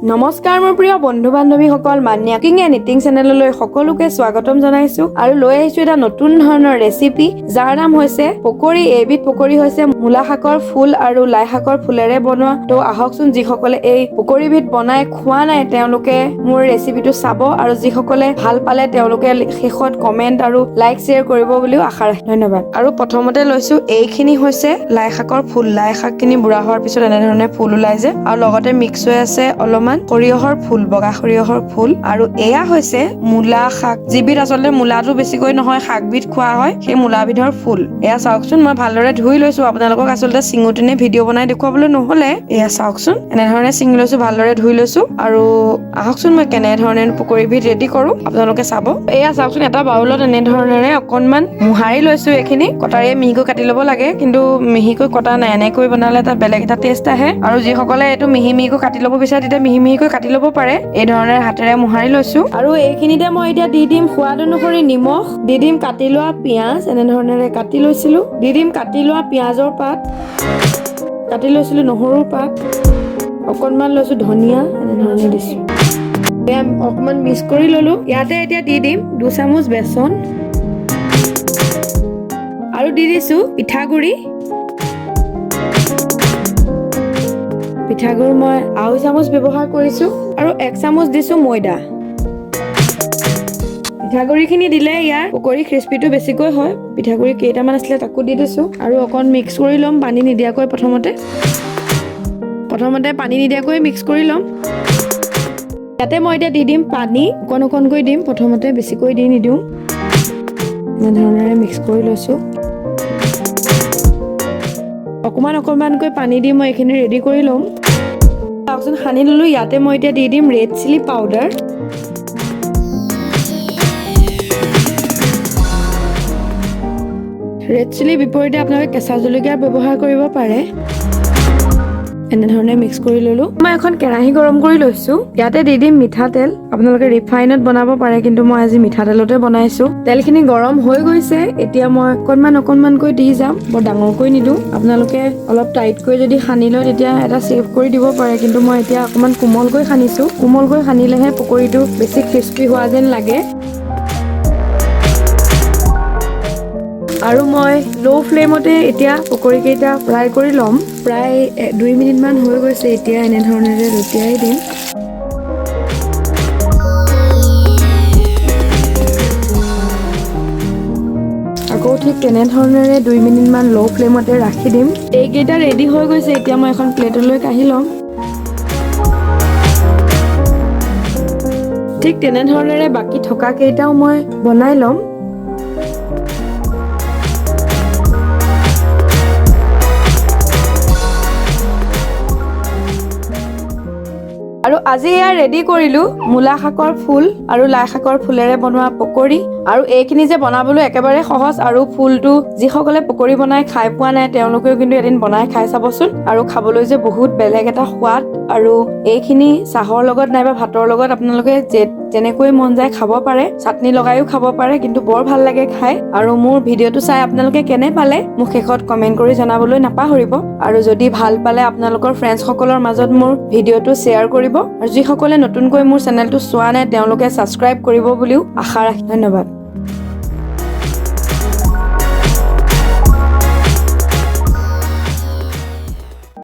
নমস্কাৰ মোৰ প্ৰিয় বন্ধু বান্ধৱীসকল, মান্যা কুকিং এণ্ড ইটিং চেনেললৈ সকলোকে স্বাগতম জনাইছো আৰু লৈ আহিছো এটা নতুন ধৰণৰ ৰেচিপি যাৰ নাম হৈছে পকৰি। এইবিধ পকৰি হৈছে মূলা শাকৰ ফুল আৰু লাই শাকৰ ফুলেৰে বনোৱা। তো আহকচোন, যিসকলে এই পকৰিবিধ বনাই খোৱা নাই তেওঁলোকে মোৰ ৰেচিপিটো চাব আৰু যিসকলে ভাল পালে তেওঁলোকে শেষত কমেণ্ট আৰু লাইক শ্বেয়াৰ কৰিব বুলিও আশা ৰাখি ধন্যবাদ। আৰু প্ৰথমতে লৈছো এইখিনি হৈছে লাই শাকৰ ফুল। লাই শাকখিনি বুঢ়া হোৱাৰ পিছত এনেধৰণে ফুল ওলাই যায় আৰু লগতে মিক্স হৈ আছে অলপমান সৰিয়হৰ ফুল, বগা সৰিয়হৰ ফুল। আৰু এয়া হৈছে মূলা শাক, যিবিধ আচলতে মূলাটো বেছিকৈ নহয় শাকবিধ খোৱা হয়, সেই মূলাবিধৰ ফুল। এয়া চাওকচোন, মই ভালদৰে ধুই লৈছো। আপোনালোকক আচলতে চিঙুটিনে ভিডিঅ' বনাই দেখুৱাবলৈ নহলে এয়া চাওকচোন, এনেধৰণে চিঙি লৈছো, ভালদৰে ধুই লৈছো। আৰু আহকচোন মই কেনেধৰণে পকৰিবিধ ৰেডি কৰো আপোনালোকে চাব। এয়া চাওকচোন, এটা বাউলত এনেধৰণেৰে অকনমান মোহাৰি লৈছো। এইখিনি কটাৰীয়ে মিহিকৈ কাটি ল'ব লাগে, কিন্তু মিহিকৈ কটা নাই। এনেকৈ বনালে এটা বেলেগ এটা টেষ্ট আহে। আৰু যিসকলে এইটো মিহি মিহিকৈ কাটি ল'ব বিচাৰে তেতিয়া মিহি মিহিকৈ কাটি ল'ব পাৰে। এই ধৰণে হাতেৰে মোহাৰি লৈছো। আৰু এইখিনিতে মই এতিয়া দি দিম সোৱাদ অনুসৰি নিমখ, দি দিম কাটি লোৱা পিঁয়াজ, এনেধৰণেৰে কাটি লৈছিলো। দি দিম কাটি লোৱা পিঁয়াজৰ পাত, কাটি লৈছিলো নহৰুৰ পাত, অকনমান লৈছো ধনিয়া, এনেধৰণে দিছো। অকমান মিক্স কৰি ললো। ইয়াতে এতিয়া দি দিম 2 চামুচ বেচন আৰু দি দিছো পিঠাগুৰি। পিঠাগুৰি মই 2.5 চামুচ ব্যৱহাৰ কৰিছো আৰু 1 চামুচ দিছো ময়দা। পিঠাগুৰিখিনি দিলে ইয়াৰ পকৰি ক্ৰিস্পিটো বেছিকৈ হয়। পিঠাগুৰি কেইটামান আছিলে তাকো দি দিছো আৰু অকণ মিক্স কৰি ল'ম পানী নিদিয়াকৈ। প্ৰথমতে পানী নিদিয়াকৈ মিক্স কৰি ল'ম। ইয়াতে মই এতিয়া দি দিম পানী, অকণ অকণকৈ দিম, প্ৰথমতে বেছিকৈ দি নিদিওঁ। এনেধৰণেৰে মিক্স কৰি লৈছো। অকণমানকৈ পানী দি মই এইখিনি ৰেডি কৰি ল'ম। তাৰপিছত সানি ললো। ইয়াতে মই এতিয়া দি দিম ৰেড চিলি পাউডাৰ, ৰেড চিলিৰ বিপৰীতে আপোনালোকে কেঁচা জলকীয়া ব্যৱহাৰ কৰিব পাৰে। এনেধৰণে মিক্স কৰি ললো। মই এখন কেৰাহী গৰম কৰি লৈছো। ইয়াতে দি দিম মিঠাতেল। আপোনালোকে ৰিফাইনত বনাব পাৰে, কিন্তু মই আজি মিঠাতেলতে বনাইছো। তেলখিনি গৰম হৈ গৈছে। এতিয়া মই অকণমানকৈ দি যাম, বৰ ডাঙৰকৈ নিদিওঁ। আপোনালোকে অলপ টাইটকৈ যদি সানি লয় তেতিয়া এটা চেভ কৰি দিব পাৰে, কিন্তু মই এতিয়া অকণমান কোমলকৈ সানিছো। কোমলকৈ সানিলেহে পকৰিটো বেছি ক্ৰিস্পি হোৱা যেন লাগে। আৰু মই ল' ফ্লেমতে এতিয়া পকৰি কেইটা ফ্ৰাই কৰি ল'ম। প্ৰায় 2 মিনিটমান হৈ গৈছে। এতিয়া এনেধৰণেৰে লুটিয়াই দিম। আকৌ ঠিক তেনেধৰণেৰে 2 মিনিটমান ল' ফ্লেমতে ৰাখি দিম। এইকেইটা ৰেডি হৈ গৈছে। এতিয়া মই এখন প্লেটলৈ কাঢ়ি ল'ম। ঠিক তেনেধৰণেৰে বাকী থকা কেইটাও মই বনাই ল'ম। আৰু আজি এয়া ৰেডি কৰিলো মূলা শাকৰ ফুল আৰু লাই শাকৰ ফুলেৰে বনোৱা পকৰি। আৰু এইখিনি যে বনাবলৈ একেবাৰে সহজ, আৰু ফুলটো যিসকলে পকৰি বনাই খাই পোৱা নাই তেওঁলোকেও কিন্তু এদিন বনাই খাই চাবচোন। আৰু খাবলৈ যে বহুত বেলেগ এটা সোৱাদ। আৰু এইখিনি চাহৰ লগত নাইবা ভাতৰ লগত আপোনালোকে যেনেকৈ মন যায় খাব পাৰে। চাটনি লগাইও খাব পাৰে, কিন্তু বৰ ভাল লাগে খাই। আৰু মোৰ ভিডিঅ'টো চাই আপোনালোকে কেনে পালে মোক শেষত কমেন্ট কৰি জনাবলৈ নাপাহৰিব। আৰু যদি ভাল পালে আপোনালোকৰ ফ্ৰেণ্ডসকলৰ মাজত মোৰ ভিডিঅ'টো শ্বেয়াৰ কৰিব। আৰু যিসকলে নতুনকৈ মোৰ চেনেলটো চোৱা নাই তেওঁলোকে ছাবস্ক্ৰাইব কৰিব বুলিও আশা ৰাখি ধন্যবাদ।